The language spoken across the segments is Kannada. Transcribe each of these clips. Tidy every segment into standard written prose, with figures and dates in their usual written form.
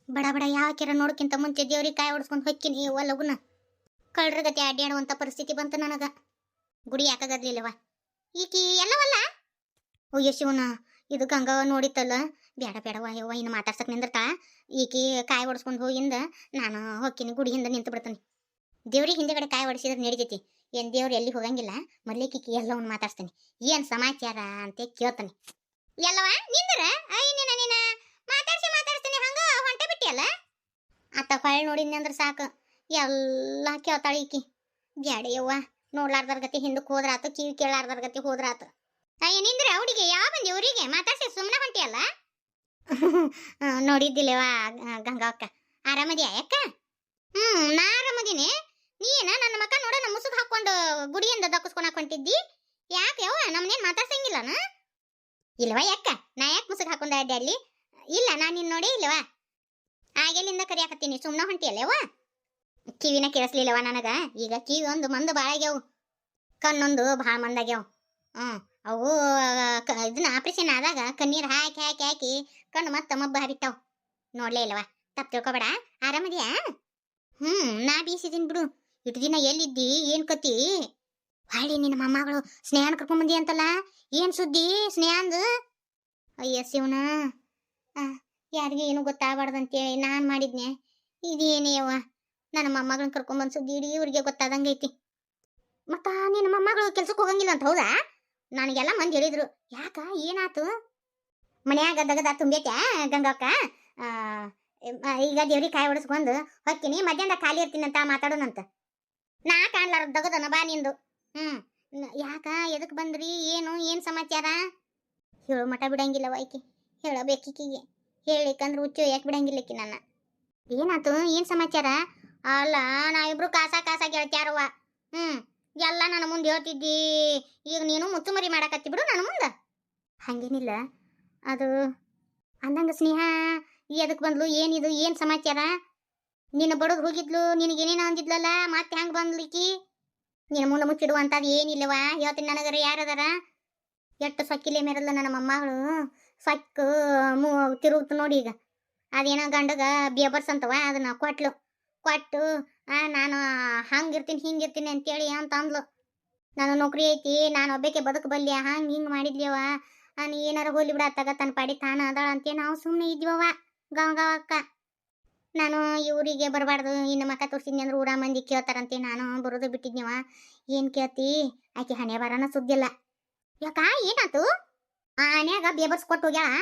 ಬಡ ಬಡ ಯಾಕೆರ ನೋಡಕ್ಕಿಂತ ಮುಂಚೆ ದೇವ್ರಿಗೆ ಕಾಯಿ ಹೊಡ್ಸ್ಕೊಂಡು ಹೊಕ್ಕಿನಿ ಯವ್ವ ಲಗುನ. ಕಳ್ರ ಗತಿ ಅಡ್ಡಾಡುವಂಥ ಪರಿಸ್ಥಿತಿ ಬಂತು ನನಗ. ಗುಡಿ ಯಾಕಾಗದ್ಲಿಲ್ಲವ ಈಕಿ ಎಲ್ಲವಲ್ಲ. ಅಯ್ಯೋ ಶಿವನ, ಇದು ಗಂಗಾ ನೋಡಿತ್ತಲ್ಲ, ಬೇಡ ಬೇಡವ ಯವ್ವ, ಇನ್ನು ಮಾತಾಡ್ಸಕ್ ನಿಂದಿರ್ತಾ. ಈಕಿ ಕಾಯಿ ಹೊಡ್ಸ್ಕೊಂಡು ಹೋಗಿಂದ ನಾನು ಹೊಕ್ಕಿನಿ, ಗುಡಿಯಿಂದ ನಿಂತು ಬಿಡ್ತೀನಿ. ದೇವ್ರಿಗೆ ಹಿಂದೆಗಡೆ ಕಾಯಿ ಹೊಡಿಸಿದ್ರೆ ನಡಿತೈತಿ. ಏನ್ ದೇವ್ರು ಎಲ್ಲಿ ಹೋಗಂಗಿಲ್ಲ. ಮೊದ್ಲೇಕಿಕ್ಕಿ ಎಲ್ಲವನ್ನ ಮಾತಾಡ್ತಾನೆ. ಏನ್ ಸಮಾಚಾರ ಅಂತ ಕೇಳ್ತಾನೆ. ಎಲ್ಲವ ನಿಂದ್ರ ನೀನ ಮಾತಾಡ್ತೀನಿ ಹಂಗ ಹೊಂಟೆ ಬಿಟ್ಟಿಯಲ್ಲ. ಅತ್ತ ಹೊಳ್ ನೋಡಿದ್ನಿ ಅಂದ್ರೆ ಸಾಕು, ಎಲ್ಲ ಕೇಳ್ತಾಳೆ ಈಕಿ. ಬ್ಯಾಡೆಯವ್ವ, ನೋಡ್ಲಾರ್ದರ್ ಗತಿ ಹಿಂದಕ್ಕೆ ಹೋದ್ರಾತು, ಕಿವಿ ಕೇಳಾರ್ದರ್ ಗತಿ ಹೋದ್ರಾತು. ಅಯ್ಯ ನಿಂದ್ರೆ ಹುಡುಗಿ ಯಾವ ಬಂದಿ ಊರಿಗೆ? ಮಾತಾಡ್ಸಿ ಸುಮ್ಮನೆ ಹೊಂಟಿಯಲ್ಲ. ನೋಡಿದ್ದಿಲ್ಲವ ಗಂಗಾವಕ್ಕ, ಆರಾಮದಿಯಾ ಯಾಕ? ನಾ ಆರಾಮದೀನಿ. ನೀನ ನನ್ನ ಮಕ್ಕ ನೋಡ ನಮ್ಮ ಮುಸುಗ್ ಹಾಕೊಂಡು ಗುಡಿಯಿಂದ ದಕ್ಕಸ್ಕೊಳಕ್ ಹೊಂಟಿದ್ದಿ. ಯಾಕೆ ಯವ್ವ, ನಮ್ನೇನ್ ಮಾತಾಡ್ಸಂಗಿಲ್ಲನ? ಇಲ್ವಾ ಯಾಕ? ನಾ ಯಾಕೆ ಮುಸುಗ್ ಹಾಕೊಂಡ ಅಡ್ಡಾಡ್ಲಿ? ಇಲ್ಲ, ನಾನು ನಿನ್ ನೋಡಿ ಇಲ್ಲವ. ಆಗೆಲ್ಲಿಂದ ಕರಿಯಾಕತ್ತೀನಿ, ಸುಮ್ಮನೆ ಹೊಂಟಿಯಲ್ಲವ. ಕಿವಿನ ಕೇಳಿಸ್ಲಿಲ್ಲವ ನನಗ. ಈಗ ಕಿವಿ ಒಂದು ಮಂದು ಭಾಳ ಆಗ್ಯಾವು, ಕಣ್ಣೊಂದು ಭಾಳ ಮಂದಾಗ್ಯಾವ. ಅವು ಇದನ್ನ ಆಪರೇಷನ್ ಆದಾಗ ಕಣ್ಣೀರು ಹಾಕಿ ಹಾಕಿ ಹಾಕಿ ಕಣ್ಣು ಮತ್ತೆ ಮಬ್ಬ ಹರಿತಾವ್. ನೋಡ್ಲೇ ಇಲ್ಲವ, ತಪ್ಪು ತಿಳ್ಕೊಬೇಡ. ಆರಾಮದಿಯಾ? ನಾ ಬೀಸಿದೀನಿ ಬಿಡು. ಇಟ್ಟು ದಿನ ಎಲ್ಲಿದ್ದಿ, ಏನ್ ಕತಿ? ಹಾಳಿ ನಿನ್ನ ಮೊಮ್ಮಗಳು ಸ್ನೇಹನ ಕರ್ಕೊಂಬಂದಿ ಅಂತಲ್ಲ, ಏನ್ ಸುದ್ದಿ ಸ್ನೇಹಂದು? ಅಯ್ಯ ಶಿವನ, ಯಾರಿಗೆ ಏನು ಗೊತ್ತಾಗಬಾರ್ದಂತೇಳಿ ನಾನು ಮಾಡಿದ್ನೆ. ಇದೇನೇ ಯವ್ವ, ನನ್ನ ಮೊಮ್ಮಗಳನ್ನ ಕರ್ಕೊಂಬಂದು ಸುದ್ದಿ ಇಡೀ ಊರಿಗೆ ಗೊತ್ತಾದಂಗೈತಿ. ಮತ್ತ ನಿನ್ನ ಮೊಮ್ಮಗಳು ಕೆಲ್ಸಕ್ಕೆ ಹೋಗಂಗಿಲ್ಲ ಅಂತ ಹೌದಾ? ನನಗೆಲ್ಲ ಮಂದಿ ಹೇಳಿದ್ರು. ಯಾಕ, ಏನಾತು? ಮನ್ಯಾಗ ದಗದ ತುಂಬೈತ್ಯಾ ಗಂಗಕ್ಕ? ಈಗ ದೇವ್ರಿಗೆ ಕಾಯಿ ಹೊಡಿಸ್ಕೊಂಡು ಹೊಕ್ಕಿನಿ, ಮಧ್ಯಾಹ್ನ ಖಾಲಿ ಇರ್ತೀನಂತ ಮಾತಾಡೋಣಂತ. ನಾ ಕಾಣ್ಲಾರ ದಗದನ ಬಾ ನಿಂದು. ಯಾಕ, ಎದಕ್ ಬಂದ್ರಿ? ಏನ್ ಸಮಾಚಾರ? ಹೇಳೋ ಮಠ ಬಿಡಂಗಿಲ್ಲವ ಈಕಿ, ಹೇಳಬೇಕೀಕಿಗೆ. ಹೇಳಿಕಂದ್ರೆ ಹುಚ್ಚು ಯಾಕೆ ಬಿಡಂಗಿಲ್ಲಕ್ಕಿ ನನ್ನ. ಏನಾತು, ಏನ್ ಸಮಾಚಾರ? ಅಲ್ಲ, ನಾವಿಬ್ರು ಕಾಸ ಗೆಳತ್ಯಾರವ್ವ. ಎಲ್ಲ ನನ್ನ ಮುಂದೆ ಹೇಳ್ತಿದ್ದಿ, ಈಗ ನೀನು ಮುಚ್ಚುಮರಿ ಮಾಡಕತ್ತಿ ಬಿಡು ನನ್ನ ಮುಂದೆ. ಹಂಗೇನಿಲ್ಲ, ಅದು ಅಂದಂಗ ಸ್ನೇಹ ಎದಕ್ ಬಂದ್ಲು, ಏನಿದು, ಏನ್ ಸಮಾಚಾರ? ನಿನ್ನ ಬಡದ್ ಹೋಗಿದ್ಲು, ನಿನಗೇನೇನ ಅಂದಿದ್ಲಲ್ಲ, ಮತ್ತೆ ಹೆಂಗ್ ಬಂದ್ಲಿಕ್ಕಿ? ನೀನು ಮುಂದೆ ಮುಚ್ಚಿಡುವಂಥದ್ದು ಏನಿಲ್ಲವ, ಹೇಳ್ತೀನಿ. ನನಗರ ಯಾರದಾರ? ಎಷ್ಟು ಸೊಕ್ಕಿಲೆ ಮೇರಲ್ಲ ನನ್ನ ಮೊಮ್ಮಗಳು, ಸೊಕ್ಕು ತಿರುಗ್ತು ನೋಡಿ. ಈಗ ಅದೇನೋ ಗಂಡಗ ಬೇಬರ್ಸ್ ಅಂತವ, ಅದನ್ನ ಕೊಟ್ಟು ನಾನು ಹಂಗಿರ್ತೀನಿ ಹಿಂಗಿರ್ತೀನಿ ಅಂತೇಳಿ ಅಂತ ಅಂದ್ಲು. ನಾನು ನೌಕರಿ ಐತಿ, ನಾನು ಒಬ್ಬಕ್ಕೆ ಬದುಕಬಲ್ಯ, ಹಿಂಗೆ ಮಾಡಿದ್ಲಿಯವ. ನೀ ಏನಾರ ಹೋಲಿ ಬಿಡ, ತಗ ತನ್ನ ಪಾಡಿ ತಾನ ಅದಾಳ ಅಂತೇ ನಾವು ಸುಮ್ಮನೆ ಇದ್ವವ ಗಂಗಾವಕ್ಕ. ನಾನು ಇವರಿಗೆ ಬರಬಾರ್ದು, ಇನ್ನು ಮಕ್ಕ ತೋರಿಸಿದ್ನಿ ಅಂದ್ರೆ ಊರ ಮಂದಿ ಕೇಳ್ತಾರಂತೆ, ನಾನು ಬರೋದು ಬಿಟ್ಟಿದ್ನಿವ. ಏನು ಕೇಳ್ತಿ? ಆಕೆ ಹಣೆ ಬರನ ಸುದ್ದಿಲ್ಲ. ಯಾಕ, ಏನಾತು? ಆನ್ಯಾಗ ಬೇಬರ್ಸ್ ಕೊಟ್ಟು ಹೋಗ್ಯಾಳ.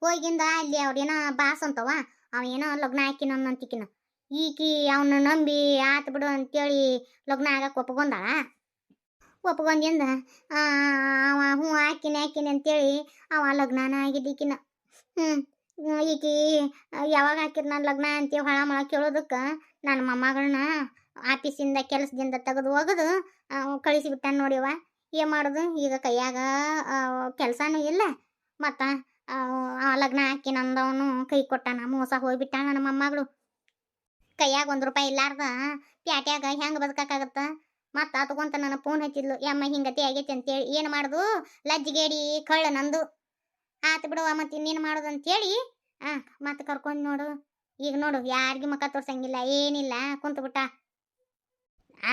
ಹೋಗಿಂದ ಅಲ್ಲಿ ಅವ್ರೇನೋ ಬಾಸ್ ಅಂತವ, ಅವೇನೋ ಲಗ್ನ ಹಾಕಿನ ಅಂತಿಕಿನ. ಈಕಿ ಅವನ್ನ ನಂಬಿ ಆತ್ ಬಿಡು ಅಂತೇಳಿ ಲಗ್ನ ಆಗಕ್ಕೆ ಒಪ್ಕೊಂದಿಂದ ಅವ ಹಾಕಿನಿ ಅಂತೇಳಿ ಅವ ಲಗ್ನಾನ ಆಗಿದ್ದೀಕಿನ. ಈಕಿ ಯಾವಾಗ ಹಾಕಿರ್ ನಾನು ಲಗ್ನ ಅಂತೇಳಿ ಹೊಳ ಮಳ ಕೇಳೋದಕ್ಕೆ ನನ್ನ ಮೊಮ್ಮಗಳನ್ನ ಆಫೀಸಿಂದ ಕೆಲಸದಿಂದ ತೆಗೆದು ಒಗದು ಕಳಿಸಿಬಿಟ್ಟಾನ ನೋಡಿವ. ಏನು ಮಾಡೋದು ಈಗ? ಕೈಯಾಗ ಕೆಲಸನೂ ಇಲ್ಲ, ಮತ್ತು ಲಗ್ನ ಹಾಕಿ ನಂದವನು ಕೈ ಕೊಟ್ಟಾನ, ಮೋಸ ಹೋಗ್ಬಿಟ್ಟ ನನ್ನ ಮೊಮ್ಮಗಳು. ಕೈಯಾಗ ₹1 ಇಲ್ಲಾರ್ದ ಪ್ಯಾಟ್ಯಾಗ ಹೆಂಗೆ ಬದುಕಾಗತ್ತ? ಮತ್ತು ತಗೊಂತ ನನ್ನ ಫೋನ್ ಹಚ್ಚಿದ್ಲು, ಯಮ್ಮ ಹಿಂಗತಿ ಆಗೈತಿ ಅಂತೇಳಿ. ಏನು ಮಾಡೋದು, ಲಜ್ಜಿಗೇಡಿ ಕಳ್ಳ ನಂದು. ಆತು ಬಿಡುವ, ಮತ್ತು ಇನ್ನೇನು ಮಾಡೋದು ಅಂತೇಳಿ ಮತ್ತೆ ಕರ್ಕೊಂಡು ನೋಡು. ಈಗ ನೋಡು, ಯಾರಿಗೂ ಮುಖ ತೋರ್ಸಂಗಿಲ್ಲ, ಏನಿಲ್ಲ, ಕುಂತ್ಬಿಟ್ಟ.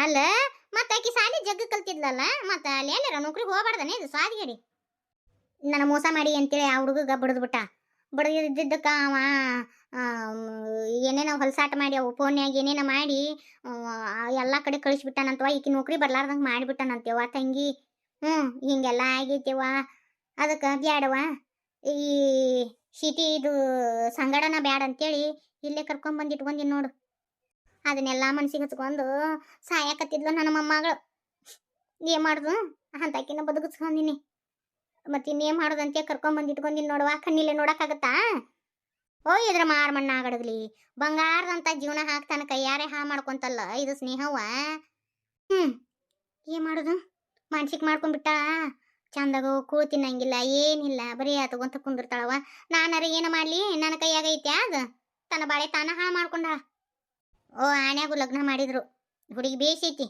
ಅಲ್ಲ, ಮತ್ತೆ ಆಕಿ ಸಾಲಿ ಜಗ್ಗ ಕಲ್ತಿದ್ಲಲ್ಲ, ಮತ್ತು ಅಲ್ಲಿ ಎಲ್ಲಾರ ನೌಕರಿಗೆ ಹೋಗ್ಬಾರ್ದಾನೆ? ಇದು ಸಾದಿಗೇಡಿ. ನನ್ನ ಮೋಸ ಮಾಡಿ ಅಂತೇಳಿ ಆ ಹುಡುಗ ಬಡಿದ್ಬಿಟ್ಟ. ಬಡಿದಿದ್ದಕ್ಕೆ ಅವ ಏನೇನೋ ಹೊಲಸಾಟ ಮಾಡಿ, ಅವು ಫೋನ್ಯಾಗ ಏನೇನೋ ಮಾಡಿ ಎಲ್ಲ ಕಡೆ ಕಳಿಸ್ಬಿಟ್ಟಾನಂತವ. ಈಕಿ ನೌಕರಿ ಬರ್ಲಾರ್ದಂಗೆ ಮಾಡಿಬಿಟ್ಟಾನಂತೇವ ತಂಗಿ. ಹಿಂಗೆಲ್ಲ ಆಗೈತೆವ. ಅದಕ್ಕೆ ಬ್ಯಾಡವ, ಈ ಸಿಟಿ ಇದು ಸಂಗಡನ ಬ್ಯಾಡ ಅಂತೇಳಿ ಇಲ್ಲೇ ಕರ್ಕೊಂಡ್ಬಂದು ಇಟ್ಕೊಂದಿನಿ ನೋಡು. ಅದನ್ನೆಲ್ಲ ಮನ್ಸಿಗೆ ಹಚ್ಕೊಂಡು ಸಾಯಕತ್ತಿದ್ಲು ನನ್ನ ಮೊಮ್ಮಗಳು. ಏನು ಮಾಡುದು, ಅಂತಾಕಿನ ಬದುಕಿಸ್ಕೊಂಡಿನಿ. ಮತ್ತು ಇನ್ನೇನು ಮಾಡೋದಂತೆ ಕರ್ಕೊಂಡ್ಬಂದು ಇಟ್ಕೊಂದಿನಿ ನೋಡುವ. ಕಣ್ಣಿಲೆ ನೋಡೋಕ್ಕಾಗತ್ತಾ? ಇದ್ರ ಮಾರು ಮಣ್ಣಾಗಡಗ್ಲಿ, ಬಂಗಾರದಂಥ ಜೀವನ ಹಾಕ್ತಾನ ಕೈಯಾರೆ ಮಾಡ್ಕೊಂತಲ್ಲ ಇದು ಸ್ನೇಹವ್ವ. ಏನು ಮಾಡೋದು, ಮಾನಸಿಕ ಮಾಡ್ಕೊಂಡ್ಬಿಟ್ಟ. ಚಂದಾಗ ಕೂಳು ತಿನ್ನಂಗಿಲ್ಲ, ಏನಿಲ್ಲ, ಬರೀ ತಗೊಂತ ಕುಂದಿರ್ತಾಳವ. ನಾನಾರ ಏನು ಮಾಡಲಿ, ನನ್ನ ಕೈಯಾಗ ಐತೆ ಅದು. ತನ್ನ ಬಾಳೆ ತಾನ ಹಾಳು ಮಾಡ್ಕೊಂಡ. ಆನ್ಯಾಗೂ ಲಗ್ನ ಮಾಡಿದ್ರು, ಹುಡುಗಿ ಬೇಸೈತಿ.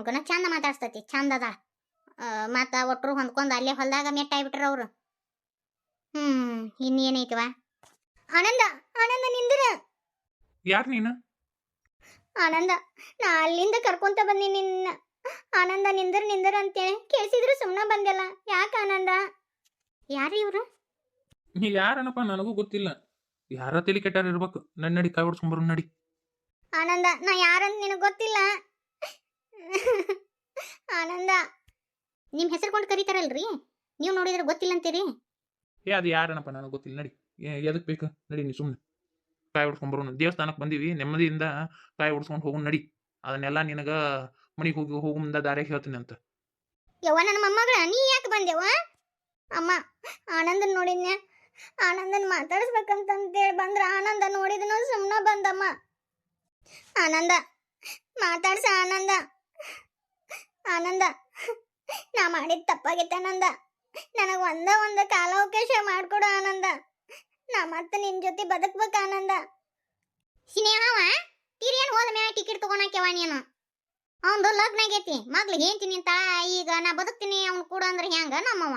ಗುಣ ಚಂದ ಮಾತಾಡ್ಸ್ತೈತಿ, ಚಂದ ಅದ. ಮತ್ತು ಒಟ್ಟರು ಹೊಂದ್ಕೊಂಡು ಅಲ್ಲೇ ಹೊಲ್ದಾಗ ಮೆಟ್ಟಾಗ್ಬಿಟ್ರ ಅವರು. ಇನ್ನೇನೈತವ? ಆನಂದ ನಿಂದಿರ, ಯಾರು ನೀನು? ಆನಂದ, ನಾ ಅಲ್ಲಿಂದ ಕರ್ಕೊಂತ ಬಂದಿ ನಿನ್ನ. ಆನಂದ ನಿಂದರ್ ನಿಂದರ್ ಅಂತೇಳಿ ಕೇಳಿಸಿದ್ರು ಸುಮ್ಮನೆ ಬಂದೆಲ್ಲ. ಯಾಕೆ ಆನಂದ? ಯಾರು ಇವ್ರು? ನೀ ಯಾರನಪ್ಪ ನನಗೂ ಗೊತ್ತಿಲ್ಲ. ಯಾರ ತಲೆ ಕೆಟ್ಟಾರ ಇರ್ಬೇಕು. ನಡಿ ಕಾಯಿ ಹೊಡ್ಸ್ಕೊಂಬರು ನಡಿ. ಆನಂದ, ನಾ ಯಾರಂತ ನಿನಗೆ ಗೊತ್ತಿಲ್ಲ. ಆನಂದ, ನಿಮ್ಮ ಹೆಸರು ಕೊಂಡು ಕರೀತಾರಲ್ರಿ, ನೀವು ನೋಡಿದ್ರೆ ಗೊತ್ತಿಲ್ಲ ಅಂತೀರಿ. ಅದು ಯಾರನಪ್ಪ ನನಗೆ ಗೊತ್ತಿಲ್ಲ. ನಡಿ. ಎದಕ್ಕೆ ಬೇಕು? ನಡಿ ನೀ ಸುಮ್ಮನೆ ಕಾಯಿ ಹೊಡ್ಸ್ಕೊಂಬರೋಣ. ದೇವಸ್ಥಾನಕ್ಕೆ ಬಂದೀವಿ, ನೆಮ್ಮದಿಯಿಂದ ಕಾಯಿ ಹೊಡ್ಸ್ಕೊಂಡು ಹೋಗೋಣ ನಡಿ. ಅದನ್ನೆಲ್ಲ ನಿನಗೆ ಮನೆಗೆ ಹೋಗೋ ಮುಂದೆ ದಾರ್ಯಾಗ ಹೇಳ್ತೀನಿ ಅಂತ. ಯವ್ವ ನನ್ನ ಮೊಮ್ಮಗಳ, ನೀ ಯಾಕೆ ಬಂದೆವ್ವ? ಅಮ್ಮ, ಆನಂದನ್ ನೋಡಿದ್ನೆ. ಆನಂದನ್ ಮಾತಾಡಿಸ್ಬೇಕಂತಂತೇಳಿ ಬಂದ್ರ ಆನಂದ ನೋಡಿದನು ಸುಮ್ಮನೆ ಬಂದಮ್ಮ. ಆನಂದ, ಮಾತಾಡ್ಸ ಆನಂದ. ಆನಂದ, ನಾ ಮಾಡಿದ ತಪ್ಪಾಗೈತೆ ಆನಂದ. ನನಗೆ ಒಂದು ಕಾಲಾವಕಾಶ ಮಾಡ್ಕೊಡು ಆನಂದ. ನಾ ಮತ್ತೆ ನಿನ್ ಜೊತೆ ಬದುಕ್ಬೇಕು ಆನಂದ. ಸಿನೇಹವ ತೀರೇನು ಹೋದ ಮ್ಯಾಗ ಟಿಕೆಟ್ ತಗೊಳಕ್ಯವ ನೀನು. ಅವಂದು ಲಗ್ನ ಆಗೈತಿ, ಮಗ್ಳು ಹೇಳ್ತೀನಿ ಅಂತ. ಈಗ ನಾ ಬದುಕ್ತೀನಿ ಅವ್ನು ಕೂಡ ಅಂದ್ರೆ ಹೆಂಗ ನಮ್ಮವ?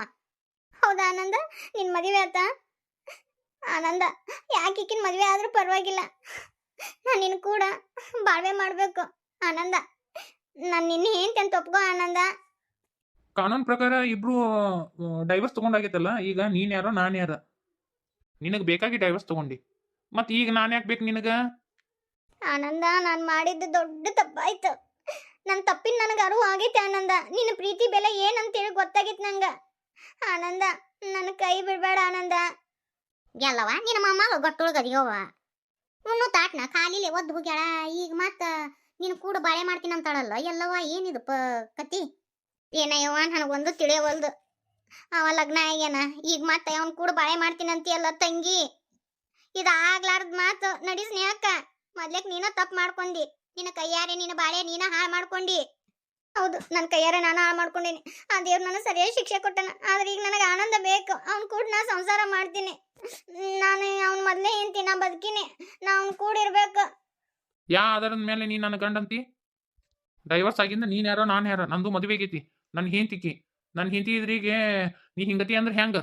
ಹೌದಾ ಆನಂದ, ನಿನ್ ಮದುವೆ ಆತ? ಆನಂದ, ಯಾಕಿಕ್ಕಿನ ಮದುವೆ ಆದ್ರೂ ಪರವಾಗಿಲ್ಲ, ನಾನು ನಿನ್ ಕೂಡ ಬಾಳ್ವೆ ಮಾಡ್ಬೇಕು ಆನಂದ. ನಾನು ನಿನ್ನ ಹೇಳ್ತಿ ಅಂತ ಒಪ್ಕೋ ಆನಂದ. ಕಾನೂನು ಪ್ರಕಾರ ಇಬ್ರು ಡೈವರ್ಸ್ ತಗೊಂಡಾಗೈತಲ್ಲ. ಈಗ ನೀನ್ ಯಾರೋ ನಾನು ಯಾರ? ನಿನಗೆ ಬೇಕಾಗಿ ಡೈವರ್ಸ್ ತಗೊಂಡಿ, ಮತ್ತೆ ಈಗ ನಾನು ಯಾಕೆ ಬೇಕು ನಿನಗೆ? ಆನಂದ, ನಾನು ಮಾಡಿದ್ದು ದೊಡ್ಡ ತಪ್ಪಾಯ್ತು. ನನ್ನ ತಪ್ಪಿನ ನನಗೆ ಅರಿವು ಆಗೈತೆ ಆನಂದ. ನಿನ್ನ ಪ್ರೀತಿ ಬೆಲೆ ಏನಂತೇಳಿ ಗೊತ್ತಾಗೈತೆ ನಂಗೆ ಆನಂದ. ನನ್ನ ಕೈ ಬಿಡಬೇಡ ಆನಂದ. ಎಲ್ಲವ ನಿನ್ನ ಮಾಮ ಗೊಟ್ಟೊಳಗದಿಯವ ಉಣ್ಣು ತಾಟ್ನ ಖಾಲಿಲೆ ಒದ್ದು ಹೋಗ್ಯಾಳ. ಈಗ ಮತ್ತೆ ನೀನು ಕೂಡ ಬಾಳೆ ಮಾಡ್ತೀನಿ ಅಂತಾಳಲ್ಲ. ಎಲ್ಲವ ಏನಿದು ಕತಿ? ಏನಯ್ಯವ ನನಗೊಂದು ತಿಳಿಯವಲ್ದು. ಅವ ಲಗ್ನ ಆಗ್ಯಾನ, ಈಗ ಮತ್ತೆ ಅವನ್ ಕೂಡ ಬಾಳೆ ಮಾಡ್ತೀನಿ ಅಂತೀಯಲ್ಲ ತಂಗಿ. ಇದು ಆಗ್ಲಾರ್ದ ಮಾತು ನಡಿಸ್ನಿ ಅಕ್ಕ. ಮೊದ್ಲಕ್ ನೀನ ತಪ್ಪು ಮಾಡ್ಕೊಂಡಿ. ನಿನ್ನ ಕೈಯಾರೆ ನಿನ್ನ ಬಾಳೆ ನೀನ ಹಾಳು ಮಾಡ್ಕೊಂಡಿ. ಹೌದು, ನನ್ನ ಕೈಯಾರೆ ನಾನು ಹಾಳು ಮಾಡ್ಕೊಂಡೀನಿ. ಆ ದೇವ್ರು ನನಗೆ ಸರಿಯಾಗಿ ಶಿಕ್ಷೆ ಕೊಟ್ಟನ. ಆದ್ರೆ ಈಗ ನನಗೆ ಆನಂದ ಬೇಕು. ಅವ್ನು ಕೂಡ ನಾ ಸಂಸಾರ ಮಾಡ್ತೀನಿ. ನಾನು ಅವ್ನ ಮೊದಲೇ ಹೇಳ್ತೀನಿ, ನಾ ಬದುಕಿನಿ. ನಾ ಅವ್ನು ಕೂಡ ಇರ್ಬೇಕು. ಯಾ ಆಧಾರದ ಮೇಲೆ ನೀನು ನನ್ನ ಗಂಡಂತಿ? ಡೈವರ್ಸ್ ಆಗಿಂದ ನೀನು ಯಾರೋ ನಾನು ಯಾರೋ? ನಂದು ಮದುವೆ ಆಗೈತಿ, ನನ್ನ ಹೆಂಡತಿಕಿ. ನನ್ನ ಹೆಂಡತಿ ಇದ್ರಿಗೆ ನೀ ಹಿಂಗತಿ ಅಂದ್ರೆ ಹೆಂಗ?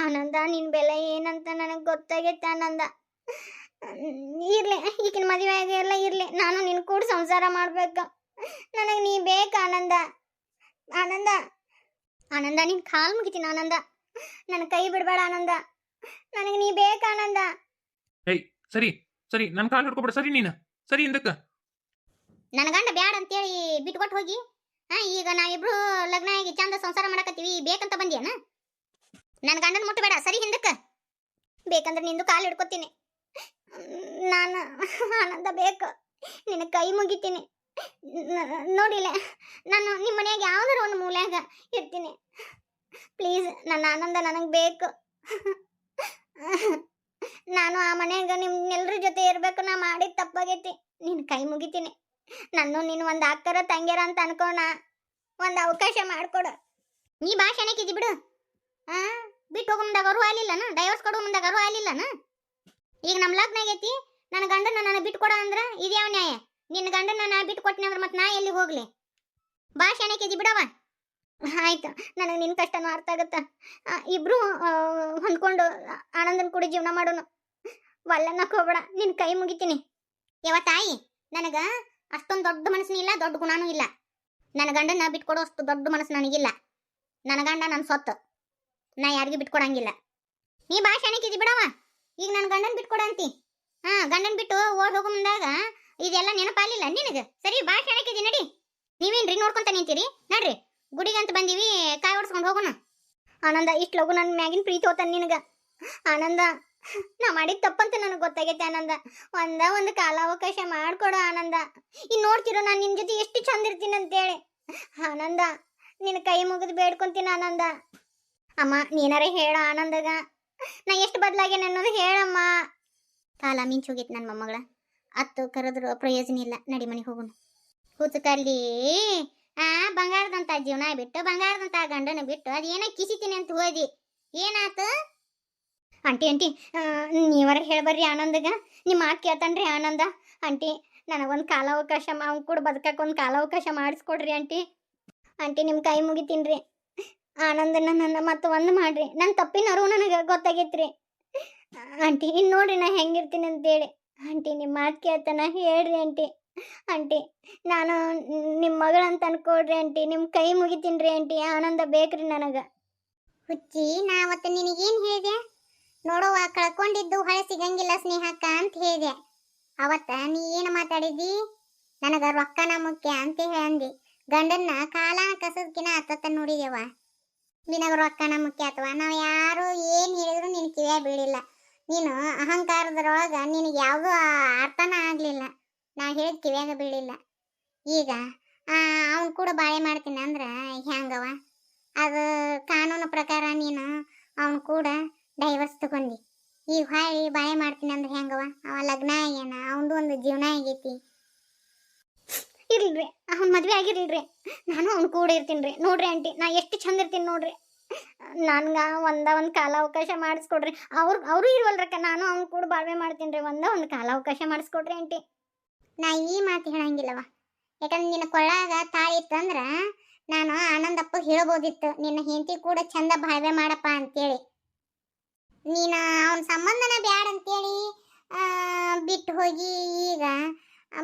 ಆನಂದ, ನಿನ್ ಬೆಲೆ ಏನಂತ ನನಗೆ ಗೊತ್ತಾಗೈತೆ ಆನಂದ. ಇರ್ಲಿ, ಈಗಿನ ಮದುವೆ ಎಲ್ಲ ಇರ್ಲಿ, ನಾನು ನಿನ್ ಕೂಡ ಸಂಸಾರ ಮಾಡ್ಬೇಕು. ನನಗೆ ನೀ ಬೇಕು ಆನಂದ. ಆನಂದ, ಆನಂದ, ನಿನ್ ಕಾಲ್ ಮುಗಿತೀನಿ ಆನಂದ. ನನ್ನ ಕೈ ಬಿಡಬೇಡ ಆನಂದ. ನನಗೆ ನೀ ಬೇಕು ಆನಂದ. ಏಯ್ ಸರಿ ಸರಿ, ನನ್ನ ಕಾಲು ಹಿಡ್ಕೊಬೇಡ. ಸರಿ ನೀನು ಸರಿ ಹಿಂದಕ್ಕೆ. ನನ್ನ ಗಂಡ ಬ್ಯಾಡ ಅಂತೇಳಿ ಬಿಟ್ಕೊಟ್ಟು ಹೋಗಿ ಈಗ ನಾವಿಬ್ರು ಲಗ್ನ ಆಗಿ ಚಂದ ಸಂಸಾರ ಮಾಡಕತ್ತೀವಿ. ಬೇಕಂತ ಬಂದಿಯನ? ನನ್ನ ಗಂಡನ ಮುಟ್ಟಬೇಡ, ಸರಿ ಹಿಂದಕ್ಕೆ. ಬೇಕಂದ್ರೆ ನಿಂದು ಕಾಲು ಹಿಡ್ಕೊತೀನಿ ನಾನು. ಆನಂದ ಬೇಕು, ನಿನ್ನ ಕೈ ಮುಗಿತೀನಿ. ನೋಡಿಲ್ಲ, ನಾನು ನಿಮ್ಮ ಮನ್ಯಾಗ ಯಾವ್ದಾರ ಒಂದು ಮೂಲ್ಯಾಗ ಇರ್ತೀನಿ. ಪ್ಲೀಸ್, ನನ್ನ ಆನಂದ ನನಗೆ ಬೇಕು. ನಾನು ಆ ಮನ್ಯಾಗ ನಿಮ್ನೆಲ್ರ ಜೊತೆ ಇರ್ಬೇಕು. ನಾ ಮಾಡಿದ ತಪ್ಪಾಗೈತಿ. ನಿನ್ನ ಕೈ ಮುಗಿತೀನಿ. ನಾನು ನೀನು ಒಂದು ಅಕ್ಕರ ತಂಗ್ಯಾರ ಅಂತ ಅನ್ಕೋಣ. ಒಂದು ಅವಕಾಶ ಮಾಡ್ಕೊಡು. ನೀ ಭಾಷಣಕ್ಕಿದ್ದಿ ಬಿಡು. ಬಿಟ್ಟು ಹೋಗೋ ಮುಂದಾಗ ಅವರು ಆಲಿಲ್ಲನ? ಡೈವರ್ಸ್ ಕೊಡೋ ಮುಂದಾಗ ಅವರು ಆಲಿಲ್ಲನ? ಈಗ ನಮ್ಮ ಲಗ್ನ ಆಗೈತಿ, ನನ್ನ ಗಂಡನ ನಾನು ಬಿಟ್ಟು ಕೊಡ ಅಂದ್ರೆ ಇದ್ಯಾವ ನ್ಯಾಯ? ನಿನ್ನ ಗಂಡನ ನಾ ಬಿಟ್ಟು ಕೊಟ್ಟಿನಿ ಅಂದ್ರೆ ಮತ್ತೆ ನಾ ಎಲ್ಲಿ ಹೋಗ್ಲಿ? ಭಾಷಣಕ್ಕಿದ್ದಿ ಬಿಡವ. ಆಯ್ತು, ನನಗೆ ನಿನ್ನ ಕಷ್ಟನೂ ಅರ್ಥ ಆಗುತ್ತ. ಇಬ್ರು ಹೊಂದ್ಕೊಂಡು ಆನಂದನ್ ಕೂಡ ಜೀವನ ಮಾಡೋನು. ಒಳ್ಳನ್ನಕ್ಕೆ ಹೋಗ್ಬೇಡ, ನಿನ್ನ ಕೈ ಮುಗಿತೀನಿ. ಯಾವ ತಾಯಿ, ನನಗ ಅಷ್ಟೊಂದು ದೊಡ್ಡ ಮನಸ್ಸು ಇಲ್ಲ, ದೊಡ್ಡ ಗುಣನೂ ಇಲ್ಲ. ನನ್ನ ಗಂಡನ ಬಿಟ್ಕೊಡೋ ಅಷ್ಟು ದೊಡ್ಡ ಮನಸ್ಸು ನನಗಿಲ್ಲ. ನನ್ನ ಗಂಡ ನನ್ನ ಸ್ವತ್ತು, ನಾ ಯಾರಿಗೂ ಬಿಟ್ಕೊಡಂಗಿಲ್ಲ. ನೀ ಭಾಷಣಕ್ಕಿದ್ದಿ ಬಿಡವ. ಈಗ ನನ್ನ ಗಂಡನ ಬಿಟ್ಕೊಡ ಅಂತಿ. ಗಂಡನ ಬಿಟ್ಟು ಓಡ್ ಹೋಗೋ ಮುಂದಾಗ ಇದೆಲ್ಲ ನೆನಪಾಲಿಲ್ಲ ನಿನಗೆ? ಸರಿ, ಭಾಷಣಕ್ಕಿದ್ದಿ, ನಡಿ. ನೀವೇನ್ರಿ ನೋಡ್ಕೊಂತ ನಿಂತೀರಿ? ನಡ್ರಿ, ಗುಡಿಗಂತ ಬಂದೀವಿ, ಕಾಯಿ ಹೊಡ್ಸ್ಕೊಂಡು ಹೋಗೋಣ. ಆನಂದ, ಇಷ್ಟು ಲಗು ನನ್ನ ಮ್ಯಾಗಿನ ಪ್ರೀತಿ ಹೋತಾನ ನಿನಗ. ಆನಂದ, ನಾ ಮಾಡಿದ ತಪ್ಪಂತ ನನಗೆ ಗೊತ್ತಾಗೈತೆ ಆನಂದ. ಒಂದು ಕಾಲಾವಕಾಶ ಮಾಡ್ಕೊಡು ಆನಂದ. ಇನ್ನು ನೋಡ್ತಿರೋ ನಾನು ನಿನ್ನ ಜೊತೆ ಎಷ್ಟು ಚಂದ ಇರ್ತೀನಿ ಅಂತೇಳಿ. ಆನಂದ, ನಿನ್ನ ಕೈ ಮುಗಿದು ಬೇಡ್ಕೊಂತೀನಿ ಆನಂದ. ಅಮ್ಮ, ನೀನಾರ ಹೇಳ ಆನಂದಗ, ನಾ ಎಷ್ಟು ಬದಲಾಗೇನೆ ಅನ್ನೋದು ಹೇಳಮ್ಮ. ಕಾಲ ಮಿಂಚೋಗಿತ್ತು ನನ್ನ ಮೊಮ್ಮಗಳ. ಅತ್ತು ಕರೆದ್ರು ಪ್ರಯೋಜನ ಇಲ್ಲ. ನಡಿ ಮನೆಗೆ ಹೋಗೋಣ. ಕೂತ್ಕಲ್ಲಿ ಬಂಗಾರದಂತ ಜೀವನ ಬಿಟ್ಟು, ಬಂಗಾರದಂತ ಗಂಡನ ಬಿಟ್ಟು ಅದೇನ ಕಿಸಿತೀನಿ ಅಂತ ಹೋದಿ. ಏನಾತು? Aunty aunty, ನೀವರ ಹೇಳ್ಬರ್ರಿ ಆನಂದಗ. ನಿಮ್ಮ ಮಾತು ಕೇಳ್ತಾನ್ರಿ ಆನಂದ. ಆಂಟಿ, ನನಗೊಂದು ಕಾಲಾವಕಾಶ, ಅವ್ನು ಕೂಡ ಬದುಕಕ್ಕೆ ಒಂದು ಕಾಲಾವಕಾಶ ಮಾಡಿಸ್ಕೊಡ್ರಿ ಆಂಟಿ. ಆಂಟಿ, ನಿಮ್ಮ ಕೈ ಮುಗಿತೀನಿ ರೀ. ಆನಂದನ ನನ್ನ ಮತ್ತೆ ಒಂದು ಮಾಡ್ರಿ. ನನ್ನ ತಪ್ಪಿನವರು ನನಗೆ ಗೊತ್ತಾಗೈತ್ರಿ ಆಂಟಿ. ಇನ್ನು ನೋಡ್ರಿ ನಾ ಹೆಂಗಿರ್ತೀನಿ ಅಂತೇಳಿ. ಆಂಟಿ ನಿಮ್ಮ ಮಾತು ಕೇಳ್ತಾನ ಹೇಳ್ರಿ ಆಂಟಿ. ಆಂಟಿ ನಾನು ನಿಮ್ಮ ಮಗಳಂತ ಅನ್ಕೊಡ್ರಿ ಆಂಟಿ, ನಿಮ್ಮ ಕೈ ಮುಗಿತೀನಿ ರೀ ಆಂಟಿ, ಆನಂದ ಬೇಕ್ರಿ ನನಗೆ. ಹುಚ್ಚಿ ನಾ ಅವತ್ತು ನಿನಗೇನು ಹೇಳಿದೆ ನೋಡುವ, ಕಳ್ಕೊಂಡಿದ್ದು ಹೊಳೆ ಸಿಗಂಗಿಲ್ಲ ಸ್ನೇಹಕ್ಕ ಅಂತ ಹೇಳಿದೆ. ಅವತ್ತ ನೀ ಏನು ಮಾತಾಡಿದಿ, ನನಗ ರೊಕ್ಕನ ಮುಖ್ಯ ಅಂತ ಅಂದಿ. ಗಂಡನ್ನ ಕಾಲಾನ ಕಸದ್ಕಿನ ಹತ್ತತ್ತ ನೋಡಿದೇವ. ನಿನಗ ರೊಕ್ಕನ ಮುಖ್ಯ ಅಥವಾ ನಾವು ಯಾರು ಏನು ಹೇಳಿದ್ರು ನಿನ್ ಕಿವಿಯ ಬೀಳಿಲ್ಲ. ನೀನು ಅಹಂಕಾರದೊಳಗ ನಿನಗೆ ಯಾವುದೂ ಅರ್ಥನ ಆಗ್ಲಿಲ್ಲ. ನಾ ಹೇಳಿದ ಕಿವಿಯಾಗ ಬೀಳಿಲ್ಲ. ಈಗ ಅವನು ಕೂಡ ಬಾಳೆ ಮಾಡ್ತೀನಿ ಅಂದ್ರೆ ಹೆಂಗವ? ಅದು ಕಾನೂನು ಪ್ರಕಾರ ನೀನು ಅವನು ಕೂಡ ಡೈವರ್ಸ್ ತಗೊಂಡಿ. ಈಗ ಹೊಳ್ಳಿ ಬಾಳೆ ಮಾಡ್ತೀನಿ ಅಂದ್ರೆ ಹೆಂಗವ? ಅವ ಲಗ್ನ ಆಗ್ಯಾನ, ಅವನದು ಒಂದು ಜೀವನ ಆಗೈತಿ. ಇರ್ಲ್ರಿ, ಅವ್ನ ಮದ್ವೆ ಆಗಿರ್ಲ್ರಿ, ನಾನು ಅವ್ನು ಕೂಡ ಇರ್ತೀನಿ ರೀ. ನೋಡ್ರಿ ಆಂಟಿ, ನಾ ಎಷ್ಟು ಚಂದ ಇರ್ತೀನಿ ನೋಡ್ರಿ. ನನ್ಗೆ ಒಂದು ಕಾಲಾವಕಾಶ ಮಾಡಿಸ್ಕೊಡ್ರಿ. ಅವರು ಇಲ್ವಲ್ರಕ್ಕ, ನಾನು ಅವ್ನು ಕೂಡ ಬಾಳ್ವೆ ಮಾಡ್ತೀನಿ ರೀ. ಒಂದು ಕಾಲಾವಕಾಶ ಮಾಡಿಸ್ಕೊಡ್ರಿ ಆಂಟಿ. ನಾ ಈ ಮಾತು ಹೇಳಂಗಿಲ್ಲವ, ಯಾಕಂದ್ರೆ ನಿನ್ನ ಕೊಳ್ಳಾಗ ತಾಳಿ ಇತ್ತಂದ್ರೆ ನಾನು ಆನಂದಪ್ಪ ಹೇಳ್ಬೋದಿತ್ತು, ನಿನ್ನ ಹೆಂಡತಿ ಕೂಡ ಚಂದ ಬಾಳ್ವೆ ಮಾಡಪ್ಪ ಅಂತೇಳಿ. ನೀನು ಅವನ ಸಂಬಂಧನ ಬ್ಯಾಡ ಅಂತೇಳಿ ಬಿಟ್ಟು ಹೋಗಿ ಈಗ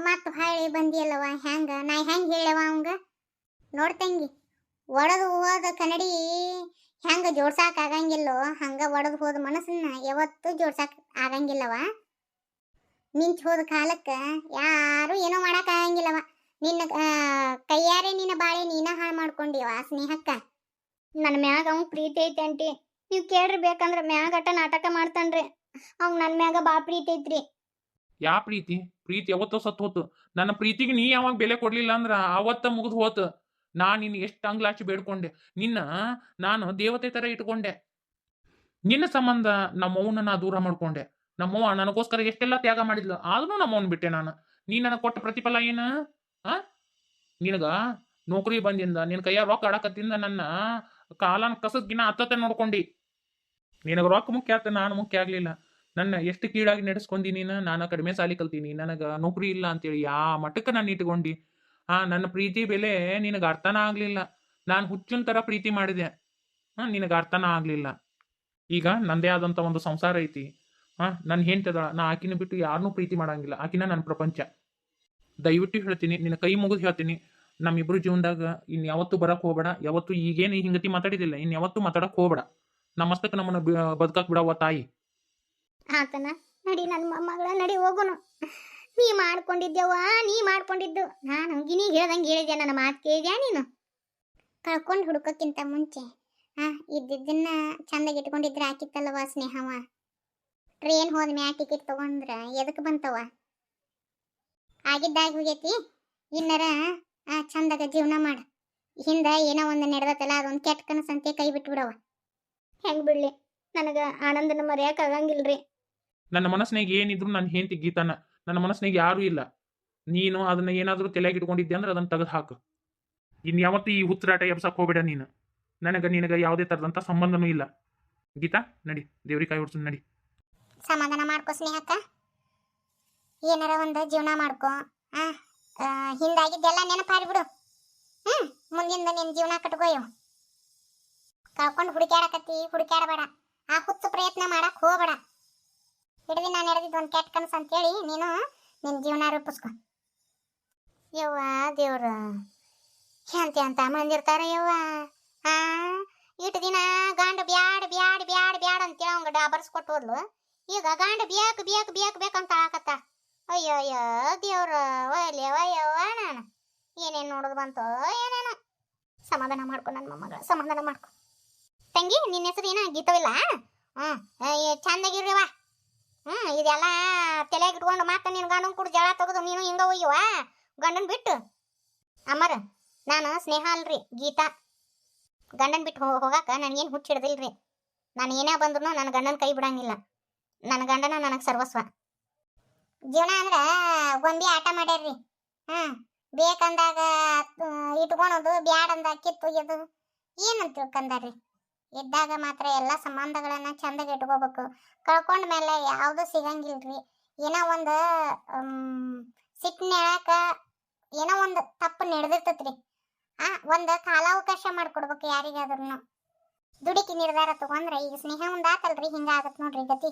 ಮತ್ತು ಹೊಳ್ಳಿ ಬಂದಿಯಲ್ಲವ. ಹೆಂಗ ನಾ ಹೆಂಗೆ ಹೇಳವ ಅವಂಗ? ನೋಡ್ತಂಗಿ, ಒಡೆದು ಹೋದ ಕನ್ನಡಿ ಹೆಂಗೆ ಜೋಡ್ಸಾಕ ಆಗಂಗಿಲ್ಲೋ ಹಂಗ ಒಡೆದು ಹೋದ ಮನಸ್ಸನ್ನ ಯಾವತ್ತೂ ಜೋಡ್ಸಾಕ ಆಗಂಗಿಲ್ಲವ. ಮಿಂಚ್ ಹೋದ ಕಾಲಕ್ಕೆ ಯಾರು ಏನೋ ಮಾಡಕ್ ಆಗಂಗಿಲ್ಲವ. ನಿನ್ನ ಕೈಯಾರೆ ನಿನ್ನ ಬಾಳೆ ನೀನ ಹಾಳು ಮಾಡ್ಕೊಂಡಿವ ಸ್ನೇಹಕ್ಕ. ನನ್ನ ಮ್ಯಾಗ ಅವ್ನ ಪ್ರೀತಿ ಐತೆ ಆಂಟಿ, ನೀವು ಕೇಳ್ರಿ ಬೇಕಂದ್ರೆ. ಮ್ಯಾಗ ಅಟ ನಾಟಕ ಮಾಡ್ತಾನ್ರಿ, ಅವ್ನ ನನ್ನ ಮ್ಯಾಗ ಬಾ ಪ್ರೀತಿ ಐತ್ರಿ. ಯಾ ಪ್ರೀತಿ? ಪ್ರೀತಿ ಯಾವತ್ತೋ ಸತ್ತು ಹೋತು. ನನ್ನ ಪ್ರೀತಿಗೆ ನೀ ಯಾವಾಗ ಬೆಲೆ ಕೊಡ್ಲಿಲ್ಲ ಅಂದ್ರ ಅವತ್ತ ಮುಗಿದು ಹೋತು. ನಿನ್ನ ಎಷ್ಟು ಅಂಗ್ಲಾಚಿ ಬೇಡ್ಕೊಂಡೆ, ನಾನು ದೇವತೆ ತರ ಇಟ್ಕೊಂಡೆ. ನಿನ್ನ ಸಂಬಂಧ ನಮ್ಮವ್ವನ ನಾ ದೂರ ಮಾಡ್ಕೊಂಡೆ. ನಮ್ಮವ್ವ ನನಗೋಸ್ಕರ ಎಷ್ಟೆಲ್ಲ ತ್ಯಾಗ ಮಾಡಿದ್ಲು, ಆದ್ರೂ ನಮ್ಮವ್ವನ್ ಬಿಟ್ಟೆ ನಾನು. ನೀ ನನಗೆ ಕೊಟ್ಟ ಪ್ರತಿಫಲ ಏನು? ನಿನಗ ನೌಕರಿ ಬಂದಿಂದ ನಿನ್ನ ಕೈಯ ರೊಕ್ಕ ಆಡಕತ್ತಿಂದ ನನ್ನ ಕಾಲನ ಕಸದ್ಗಿನ ಹತ್ತತ್ತೆ ನೋಡ್ಕೊಂಡಿ. ನಿನಗೆ ರೊಕ್ಕ ಮುಖ್ಯ ಆತ, ನಾನು ಮುಖ್ಯ ಆಗ್ಲಿಲ್ಲ. ನನ್ನ ಎಷ್ಟು ಕೀಳಾಗಿ ನಡೆಸ್ಕೊಂಡಿ ನೀನು. ನಾನು ಕಡಿಮೆ ಸಾಲಿ ಕಲ್ತೀನಿ, ನನಗೆ ನೌಕರಿ ಇಲ್ಲ ಅಂತೇಳಿ ಯಾ ಮಟ್ಟಕ್ಕೆ ನಾನು ಇಟ್ಕೊಂಡಿ. ನನ್ನ ಪ್ರೀತಿ ಬೆಲೆ ನಿನಗೆ ಅರ್ಥನ ಆಗ್ಲಿಲ್ಲ. ನಾನು ಹುಚ್ಚಿನ ತರ ಪ್ರೀತಿ ಮಾಡಿದೆ, ನಿನಗೆ ಅರ್ಥನ ಆಗ್ಲಿಲ್ಲ. ಈಗ ನಂದೇ ಆದಂತ ಒಂದು ಸಂಸಾರ ಐತಿ. ನನ್ನ ಹೆಂಡತಿದ, ನಾ ಆಕಿನ ಬಿಟ್ಟು ಯಾರನ್ನೂ ಪ್ರೀತಿ ಮಾಡಂಗಿಲ್ಲ. ಆಕಿನ ನನ್ನ ಪ್ರಪಂಚ. ದಯವಿಟ್ಟು ಹೇಳ್ತೀನಿ, ನಿನ್ನ ಕೈ ಮುಗಿದು ಹೇಳ್ತೀನಿ, ನಮ್ಮಿಬ್ರು ಜೀವನದಾಗ ಇನ್ ಯಾವತ್ತೂ ಬರಕ್ ಹೋಗ್ಬೇಡ. ಯಾವತ್ತು ಈಗೇನು ಹಿಂಗತಿ ಮಾತಾಡಿದಿಲ್ಲ, ಇನ್ ಯಾವತ್ತೂ ಮಾತಾಡಕ್ ಹೋಗ್ಬೇಡ. ನಮ್ಮಸ್ತಕ್ಕೆ ನಮ್ಮನ್ನ ಬದುಕಕ್ ಬಿಡವ ತಾಯಿ. ಆತನ ನಡಿ, ನನ್ನ ಮೊಮ್ಮಗಳ ನಡಿ, ಹೋಗೋನು. ನೀ ಮಾಡ್ಕೊಂಡಿದ್ದೆವ್ವ, ನೀ ಮಾಡ್ಕೊಂಡಿದ್ದು. ನಾನು ಗಿನಿ ಹೇಳ್ದಂಗೆ ಹೇಳಿದೆ, ನನ್ನ ಮಾತು ಕೇಳಿದ್ಯಾ ನೀನು? ಕಳ್ಕೊಂಡು ಹುಡುಕೋಕ್ಕಿಂತ ಮುಂಚೆ ಇದ್ದಿದ್ದನ್ನ ಚಂದಾಗಿ ಇಟ್ಕೊಂಡಿದ್ರೆ ಆಕಿತ್ತಲ್ಲವ ಸ್ನೇಹವ. ಟ್ರೈನ್ ಹೋದ ಮ್ಯಾ ಟಿಕೆಟ್ ತಗೊಂಡ್ರ ಎದಕ್ಕೆ ಬಂತವ? ಆಗಿದ್ದಾಗಿ ಹೋಗೈತಿ. ಇನ್ನರ ಚಂದಾಗ ಜೀವನ ಮಾಡ. ಹಿಂದ ಏನೋ ಒಂದು ನಡೆದತ್ತಲ್ಲ, ಅದೊಂದು ಕೆಟ್ಟ ಕನಸಂತೆ ಕೈ ಬಿಟ್ಟು ಬಿಡವ. ಹೆಂಗ್ ಬಿಡ್ಲಿ? ನನಗ ಆನಂದನ ಮರೆಯಕ್ ಆಗಂಗಿಲ್ರಿ. ನನ್ನ ಮನಸ್ಸಿನಾಗ ಏನಿದ್ರು ನನ್ನ ಹೆಂಡತಿ ಗೀತಾನ. ನನ್ನ ಮನಸ್ಸಿನಾಗ ಯಾರೂ ಇಲ್ಲ. ನೀನು ಅದನ್ನ ಏನಾದರೂ ತಲೆಯಾಗಿ ಇಟ್ಕೊಂಡಿದ್ದೆ ಅಂದ್ರೆ ಅದನ್ನ ತೆಗೆದು ಹಾಕು. ಇನ್ ಯಾವತ್ತೂ ಈ ಹುಚ್ಚರಾಟ ಎಬ್ಸಕ್ ಹೋಗ್ಬೇಡ ನೀನು. ನಿನಗ ಯಾವುದೇ ತರದಂತ ಸಂಬಂಧನೂ ಇಲ್ಲ. ಗೀತಾ ನಡಿ, ದೇವ್ರಿ ಕಾಯಿ ಹೊಡ್ಸು ನಡಿ. ಸಮಾಧಾನ ಮಾಡ್ಕೋ ಸ್ನೇಹಕ್ಕ, ಏನಾರ ಒಂದು ಜೀವನ ಮಾಡ್ಕೋ. ಹಿಂದಾಗಿದ್ದೆಲ್ಲ ನೆನಪಾರಿ ಬಿಡು. ಮುಂದಿಂದ ನಿನ್ನ ಜೀವನ ಕಟ್ಕೋಯೋ. ಕಳ್ಕೊಂಡು ಹುಡುಕ್ಯಾಡಬೇಡ. ಆ ಹುಚ್ಚು ಪ್ರಯತ್ನ ಮಾಡಕ್ ಹೋಗ್ಬೇಡ. ಹಿಡಿದು ನಾನು ನಡೆದಿದ್ದು ಒಂದು ಕೆಟ್ಟ ಕನಸು ಅಂತೇಳಿ ನೀನು ನಿನ್ನ ಜೀವನ ರೂಪಿಸ್ಕೊ. ಯವ್ವ ದೇವ್ರ, ಶಾಂತಿ ಅಂತ ಮಂದಿರ್ತಾರ ಯವ್ವ. ಇಟ್ಟು ದಿನ ಗಂಡ ಬ್ಯಾಡ ಬ್ಯಾಡ ಬ್ಯಾಡ ಬ್ಯಾಡ ಅಂತೇಳಿ ಅವಂಗ ಡಾಬರ್ಸ್ಕೊಟ್ಟು ಹೋದ್ಲು. ಈಗ ಗಂಡ ಬೇಕಂತ ಆಕತ್ತ. ಅಯ್ಯೋ ಅಯ್ಯೋ ದೇವ್ರ, ಒಯ್ಯವ ನಾನು ಏನೇನು ನೋಡೋದು ಬಂತೋ ಏನೇನ. ಸಮಾಧಾನ ಮಾಡ್ಕೊ ನನ್ನ ಮೊಮ್ಮಗಳ, ಸಮಾಧಾನ ಮಾಡ್ಕೊ. ತಂಗಿ, ನಿನ್ನ ಹೆಸರು ಏನ ಗೀತವಿಲ್ಲ? ಚಂದಾಗಿರ್ರಿವ. ಇದೆಲ್ಲ ತಲೆಗೆ ಇಟ್ಕೊಂಡು ಮತ್ತೆ ನಿನ್ನ ಗಂಡನ ಕೂಡ ಜಳ ತೆಗೆದು ನೀನು ಹಿಂಗ ಒಯ್ಯುವ ಗಂಡನ್ ಬಿಟ್ಟು. ಅಮ್ಮರ, ನಾನು ಸ್ನೇಹ ಅಲ್ರಿ, ಗೀತಾ. ಗಂಡನ್ ಬಿಟ್ಟು ಹೋಗಾಕ ನನಗೇನು ಹುಚ್ಚು ಹಿಡ್ದಿಲ್ರಿ. ನಾನು ಏನೇ ಬಂದ್ರು ನನ್ನ ಗಂಡನ ಕೈ ಬಿಡಂಗಿಲ್ಲ. ನನ್ನ ಗಂಡನ ನನಗೆ ಸರ್ವಸ್ವ. ಜೀವನ ಅಂದ್ರೆ ಗೊಂಬಿ ಆಟ ಮಾಡ್ಯಾರ್ರಿ. ಬೇಕಂದಾಗ ಇಟ್ಕೊಳೋದು, ಬ್ಯಾಡಂದಾಗ ಕಿತ್ತೊಯ್ಯೋದು ಏನಂತ ತಿಳ್ಕೊಂಡಾರ್ರಿ. ಇದ್ದಾಗ ಮಾತ್ರ ಎಲ್ಲ ಸಂಬಂಧಗಳನ್ನ ಚಂದಾಗಿ ಇಟ್ಕೋಬೇಕು. ಕಳ್ಕೊಂಡ ಮೇಲೆ ಯಾವುದು ಸಿಗಂಗಿಲ್ರಿ. ಏನೋ ಒಂದು ಸಿಟ್ಟಿನ್ಯಾಕ ಏನೋ ಒಂದು ತಪ್ಪು ನಡೆದಿರ್ತೈತ್ರಿ. ಒಂದು ಕಾಲಾವಕಾಶ ಮಾಡ್ಕೊಡ್ಬೇಕು ಯಾರಿಗಾದ್ರೂ. ದುಡುಕಿ ನಿರ್ಧಾರ ತಗೊಂಡ್ರೆ ಈಗ ಸ್ನೇಹ ಒಂದಾತಲ್ರಿ, ಹಿಂಗಾಗತ್ ನೋಡ್ರಿ ಗತಿ.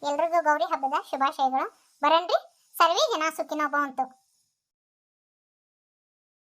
ಎಲ್ರಿಗೂ ಗೌರಿ ಹಬ್ಬದ ಶುಭಾಶಯಗಳು. ಬರನ್ರಿ. ಸರ್ವೇ ಜನ ಸುಖಿನೋ ಭವಂತು.